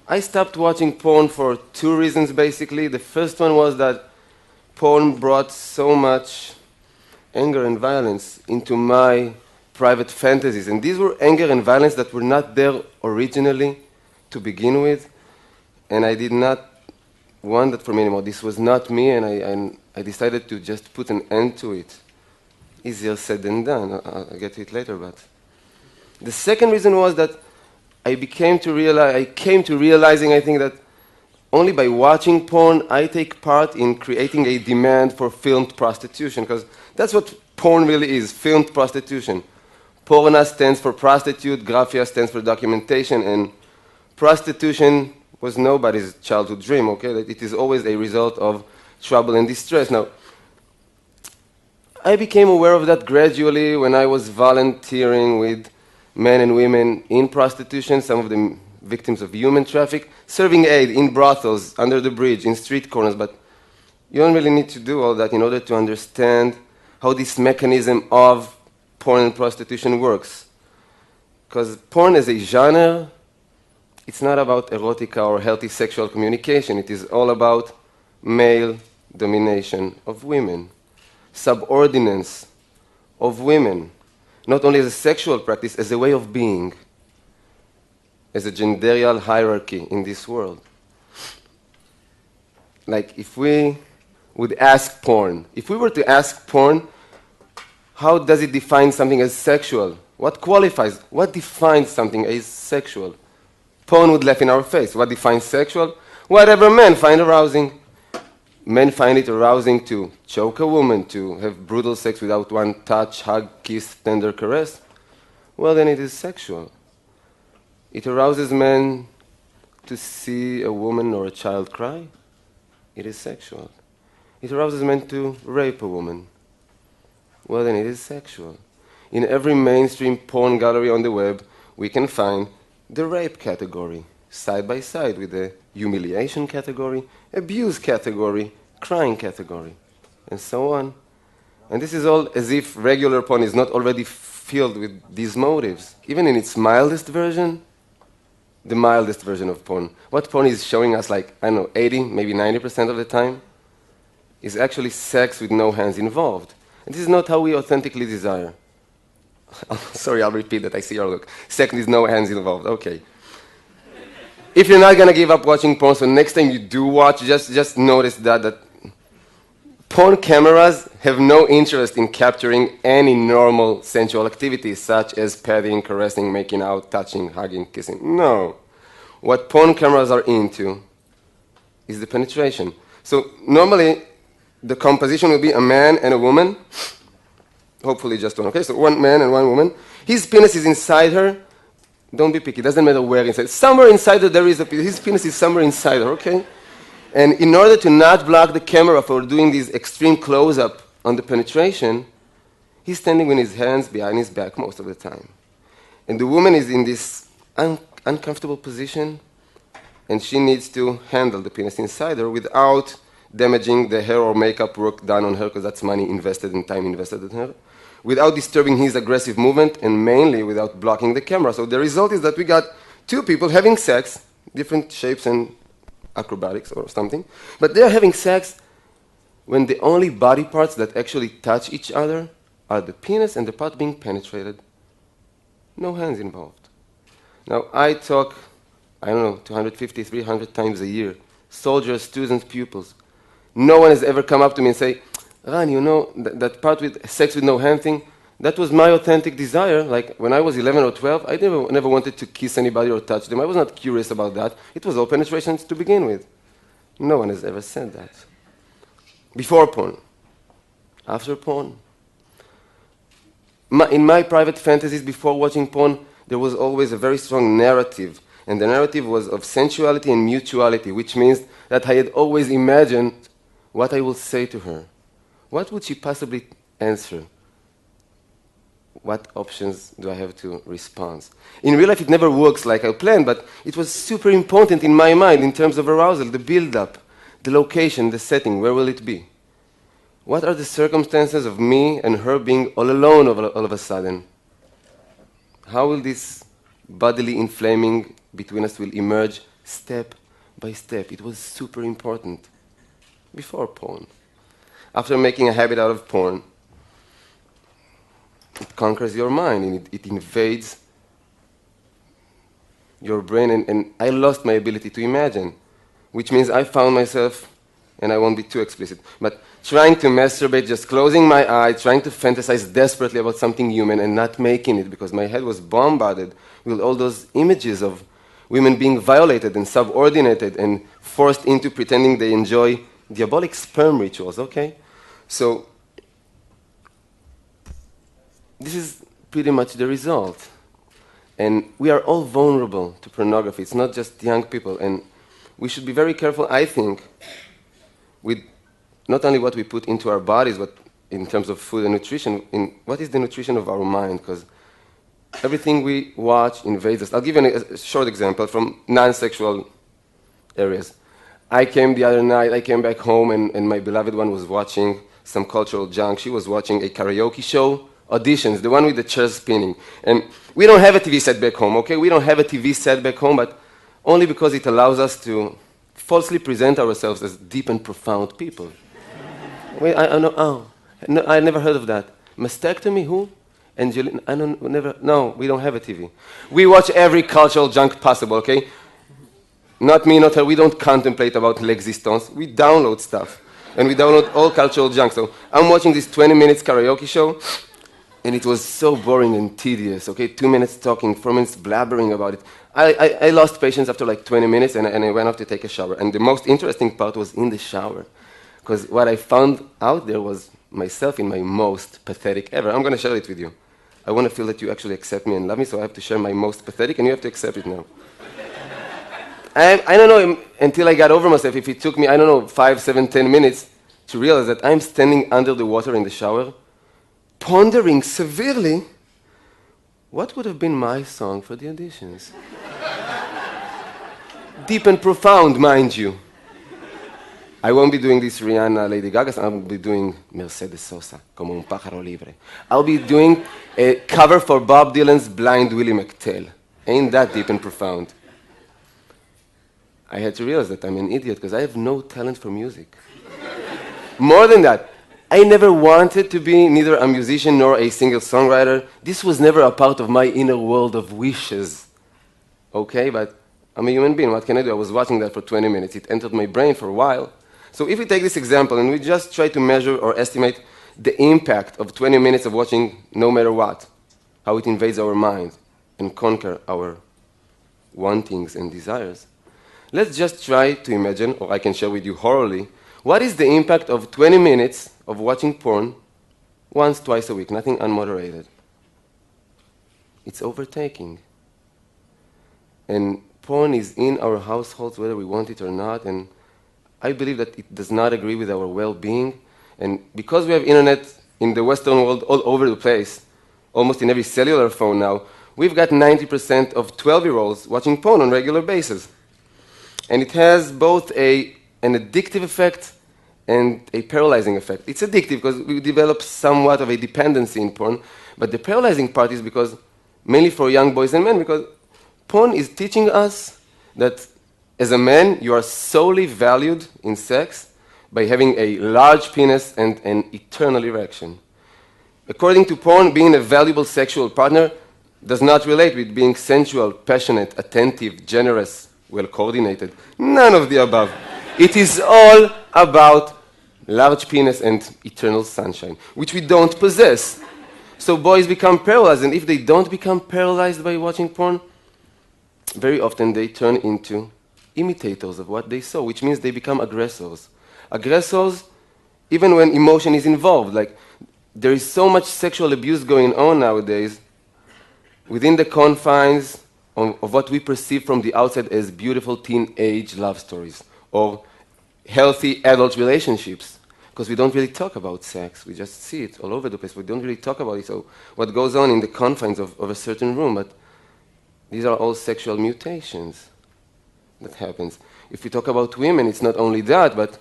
I stopped watching porn for two reasons, basically. The first one was that porn brought so much anger and violence into my private fantasies. And these were anger and violence that were not there originally to begin with. And I did not want that for me anymore. This was not me, and I decided to just put an end to it. Easier said than done. I'll get to it later, but... The second reason was that I came to realizing, I think, that only by watching porn, I take part in creating a demand for filmed prostitution, because that's what porn really is, filmed prostitution. Porna stands for prostitute, graphia stands for documentation, and prostitution was nobody's childhood dream, okay? That it is always a result of trouble and distress. Now, I became aware of that gradually when I was volunteering with men and women in prostitution, some of them victims of human traffic, serving aid in brothels, under the bridge, in street corners. But you don't really need to do all that in order to understand how this mechanism of porn and prostitution works. Because porn as a genre, it's not about erotica or healthy sexual communication. It is all about male domination of women, subordinance of women, not only as a sexual practice, as a way of being, as a genderial hierarchy in this world. Like if we would ask porn, if we were to ask porn, how does it define something as sexual? What qualifies, what defines something as sexual? Porn would laugh in our face. What defines sexual? Whatever men find arousing. Men find it arousing to choke a woman, to have brutal sex without one touch, hug, kiss, tender caress. Well, then it is sexual. It arouses men to see a woman or a child cry. It is sexual. It arouses men to rape a woman. Well, then it is sexual. In every mainstream porn gallery on the web, we can find the rape category, side by side with the humiliation category, abuse category, crying category, and so on. And this is all as if regular porn is not already filled with these motives. Even in its mildest version, the mildest version of porn, what porn is showing us, like, I don't know, 80, maybe 90% of the time, is actually sex with no hands involved. And this is not how we authentically desire. Sorry, I'll repeat that. I see your look. Sex with no hands involved. Okay. If you're not going to give up watching porn, so next time you do watch, just notice that porn cameras have no interest in capturing any normal sensual activities, such as petting, caressing, making out, touching, hugging, kissing. No. What porn cameras are into is the penetration. So normally, the composition will be a man and a woman. Hopefully just one, okay? So one man and one woman. His penis is inside her. Don't be picky. It doesn't matter where inside. Somewhere inside her there is a penis. His penis is somewhere inside her, okay? And in order to not block the camera for doing this extreme close-up on the penetration, he's standing with his hands behind his back most of the time. And the woman is in this uncomfortable position, and she needs to handle the penis inside her without damaging the hair or makeup work done on her, because that's money invested and time invested in her, without disturbing his aggressive movement, and mainly without blocking the camera. So the result is that we got two people having sex, different shapes and acrobatics or something, but they're having sex when the only body parts that actually touch each other are the penis and the part being penetrated. No hands involved. Now, I talk, I don't know, 250, 300 times a year. Soldiers, students, pupils. No one has ever come up to me and say, Ran, you know, that part with sex with no hand thing, that was my authentic desire. Like, when I was 11 or 12, I never wanted to kiss anybody or touch them. I was not curious about that. It was all penetrations to begin with. No one has ever said that. Before porn. After porn. In my private fantasies before watching porn, there was always a very strong narrative. And the narrative was of sensuality and mutuality, which means that I had always imagined what I will say to her. What would she possibly answer? What options do I have to respond? In real life, it never works like I planned, but it was super important in my mind in terms of arousal, the build-up, the location, the setting, where will it be? What are the circumstances of me and her being all alone all of a sudden? How will this bodily inflaming between us will emerge step by step. It was super important before porn. After making a habit out of porn, it conquers your mind and it invades your brain, and I lost my ability to imagine, which means I found myself, and I won't be too explicit, but trying to masturbate, just closing my eyes, trying to fantasize desperately about something human and not making it because my head was bombarded with all those images of women being violated and subordinated and forced into pretending they enjoy diabolic sperm rituals, okay? So this is pretty much the result. And we are all vulnerable to pornography. It's not just young people. And we should be very careful, I think, with not only what we put into our bodies, but in terms of food and nutrition, in what is the nutrition of our mind? Because everything we watch invades us. I'll give you a short example from non-sexual areas. I came back home, and my beloved one was watching some cultural junk. She was watching a karaoke show, Auditions, the one with the chairs spinning. And we don't have a TV set back home, okay? We don't have a TV set back home, but only because it allows us to falsely present ourselves as deep and profound people. Wait, I know, no, I never heard of that. Mastectomy, who? Angelina, no, we don't have a TV. We watch every cultural junk possible, okay? Not me, not her, we don't contemplate about l'existence. We download stuff, and we download all cultural junk. So I'm watching this 20 minutes karaoke show, and it was so boring and tedious, okay? 2 minutes talking, 4 minutes blabbering about it. I lost patience after like 20 minutes, and I went off to take a shower. And the most interesting part was in the shower, because what I found out there was myself in my most pathetic ever. I'm going to share it with you. I want to feel that you actually accept me and love me, so I have to share my most pathetic, and you have to accept it now. I don't know until I got over myself if it took me, 5, 7, 10 minutes to realize that I'm standing under the water in the shower, pondering severely what would have been my song for the auditions. Deep and profound, mind you. I won't be doing this Rihanna, Lady Gaga, I'll be doing Mercedes Sosa, Como un pájaro libre. I'll be doing a cover for Bob Dylan's Blind Willie McTell. Ain't that deep and profound? I had to realize that I'm an idiot because I have no talent for music. More than that, I never wanted to be neither a musician nor a singer-songwriter. This was never a part of my inner world of wishes. Okay, but I'm a human being. What can I do? I was watching that for 20 minutes. It entered my brain for a while. So if we take this example and we just try to measure or estimate the impact of 20 minutes of watching no matter what, how it invades our mind and conquer our wantings and desires, let's just try to imagine, or I can share with you orally, what is the impact of 20 minutes of watching porn once, twice a week, nothing unmoderated? It's overtaking. And porn is in our households whether we want it or not, and I believe that it does not agree with our well-being. And because we have internet in the Western world all over the place, almost in every cellular phone now, we've got 90% of 12-year-olds watching porn on a regular basis. And it has both an addictive effect and a paralyzing effect. It's addictive because we develop somewhat of a dependency in porn, but the paralyzing part is because, mainly for young boys and men, because porn is teaching us that as a man, you are solely valued in sex by having a large penis and an eternal erection. According to porn, being a valuable sexual partner does not relate with being sensual, passionate, attentive, generous, well-coordinated. None of the above. It is all about large penis and eternal sunshine, which we don't possess. So boys become paralyzed, and if they don't become paralyzed by watching porn, very often they turn into imitators of what they saw, which means they become aggressors. Aggressors, even when emotion is involved. Like, there is so much sexual abuse going on nowadays within the confines of what we perceive from the outside as beautiful teenage love stories or healthy adult relationships, because we don't really talk about sex. We just see it all over the place. We don't really talk about it. So what goes on in the confines of a certain room, but these are all sexual mutations that happens. If we talk about women, it's not only that, but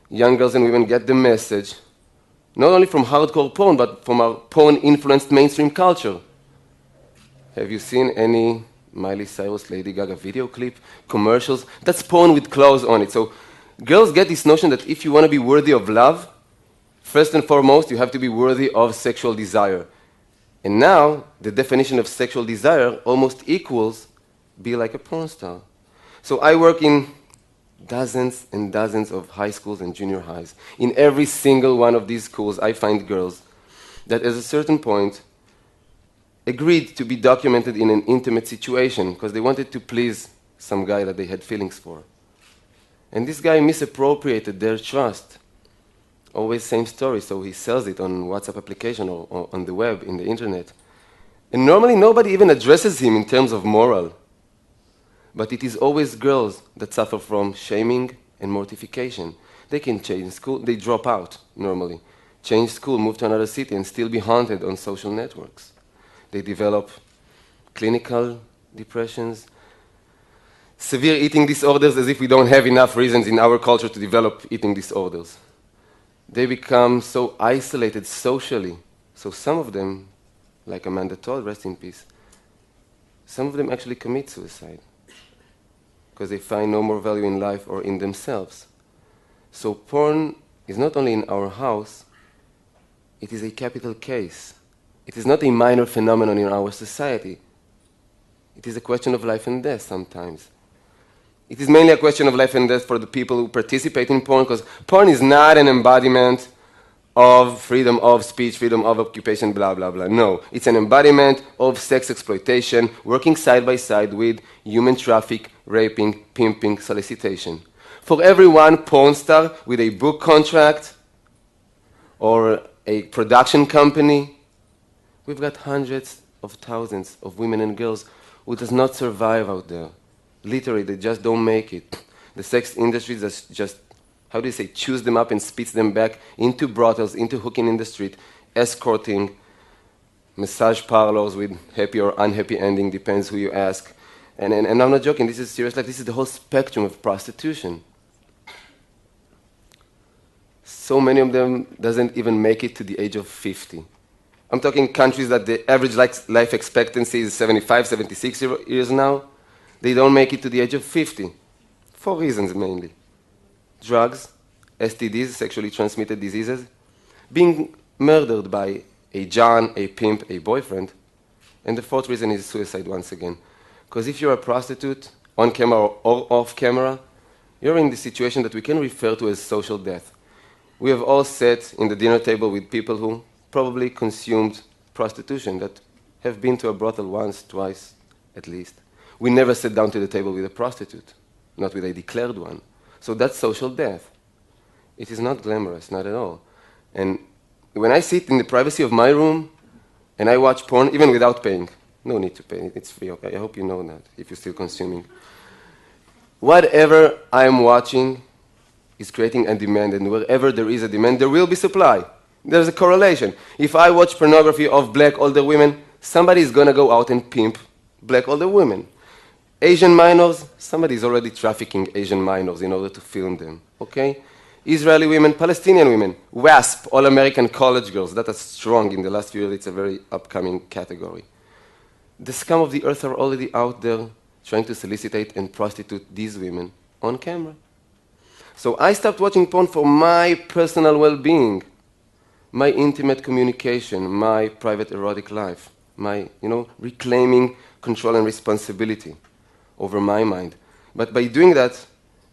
young girls and women get the message, not only from hardcore porn, but from our porn-influenced mainstream culture. Have you seen any Miley Cyrus, Lady Gaga video clip, commercials. That's porn with clothes on it. So girls get this notion that if you want to be worthy of love, first and foremost, you have to be worthy of sexual desire. And now, the definition of sexual desire almost equals be like a porn star. So I work in dozens and dozens of high schools and junior highs. In every single one of these schools, I find girls that at a certain point agreed to be documented in an intimate situation because they wanted to please some guy that they had feelings for. And this guy misappropriated their trust. Always same story, so he sells it on WhatsApp application or on the web, in the internet. And normally nobody even addresses him in terms of moral. But it is always girls that suffer from shaming and mortification. They can change school, they drop out normally. Change school, move to another city, and still be haunted on social networks. They develop clinical depressions, severe eating disorders, as if we don't have enough reasons in our culture to develop eating disorders. They become so isolated socially. So some of them, like Amanda Todd, rest in peace, some of them actually commit suicide because they find no more value in life or in themselves. So porn is not only in our house, it is a capital case. It is not a minor phenomenon in our society. It is a question of life and death sometimes. It is mainly a question of life and death for the people who participate in porn, because porn is not an embodiment of freedom of speech, freedom of occupation, blah, blah, blah. No, it's an embodiment of sex exploitation, working side by side with human traffic, raping, pimping, solicitation. For every one porn star with a book contract or a production company, we've got hundreds of thousands of women and girls who does not survive out there. Literally, they just don't make it. The sex industry just, how do you say, chews them up and spits them back into brothels, into hooking in the street, escorting, massage parlors with happy or unhappy ending, depends who you ask. And I'm not joking, this is serious, like this is the whole spectrum of prostitution. So many of them doesn't even make it to the age of 50. I'm talking countries that the average life expectancy is 75, 76 years now. They don't make it to the age of 50, for reasons mainly. Drugs, STDs, sexually transmitted diseases, being murdered by a John, a pimp, a boyfriend. And the fourth reason is suicide once again. Because if you're a prostitute, on camera or off camera, you're in the situation that we can refer to as social death. We have all sat in the dinner table with people who probably consumed prostitution, that have been to a brothel once, twice, at least. We never sat down to the table with a prostitute, not with a declared one. So that's social death. It is not glamorous, not at all. And when I sit in the privacy of my room and I watch porn, even without paying, no need to pay, it's free, okay? I hope you know that, if you're still consuming. Whatever I'm watching is creating a demand, and wherever there is a demand, there will be supply. There's a correlation. If I watch pornography of black older women, somebody is going to go out and pimp black older women. Asian minors, somebody is already trafficking Asian minors in order to film them, okay? Israeli women, Palestinian women, WASP, all-American college girls, that is strong in the last few years, it's a very upcoming category. The scum of the earth are already out there trying to solicitate and prostitute these women on camera. So I stopped watching porn for my personal well-being, my intimate communication, my private erotic life, my, reclaiming control and responsibility over my mind. But by doing that,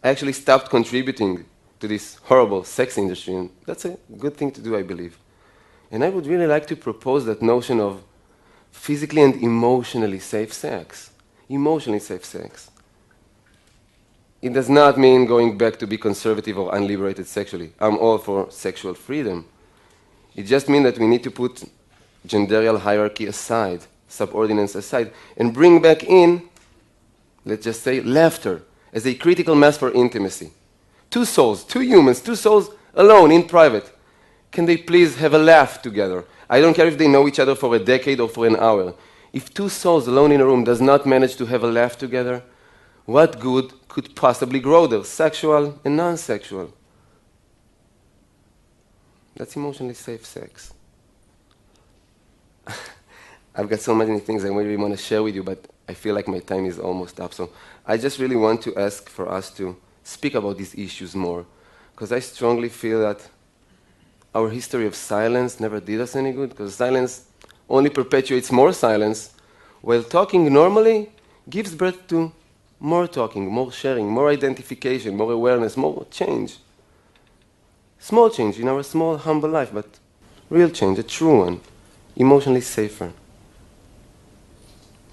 I actually stopped contributing to this horrible sex industry, and that's a good thing to do, I believe. And I would really like to propose that notion of physically and emotionally safe sex. Emotionally safe sex. It does not mean going back to be conservative or unliberated sexually. I'm all for sexual freedom. It just means that we need to put genderial hierarchy aside, subordinates aside, and bring back in, let's just say, laughter as a critical mass for intimacy. Two souls, two humans, two souls alone in private. Can they please have a laugh together? I don't care if they know each other for a decade or for an hour. If two souls alone in a room does not manage to have a laugh together, what good could possibly grow there, sexual and non-sexual? That's emotionally safe sex. I've got so many things I really want to share with you, but I feel like my time is almost up. So I just really want to ask for us to speak about these issues more, because I strongly feel that our history of silence never did us any good, because silence only perpetuates more silence, while talking normally gives birth to more talking, more sharing, more identification, more awareness, more change. Small change in our small, humble life, but real change, a true one, emotionally safer.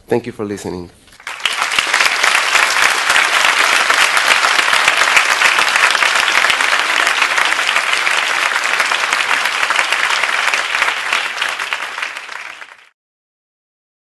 Thank you for listening.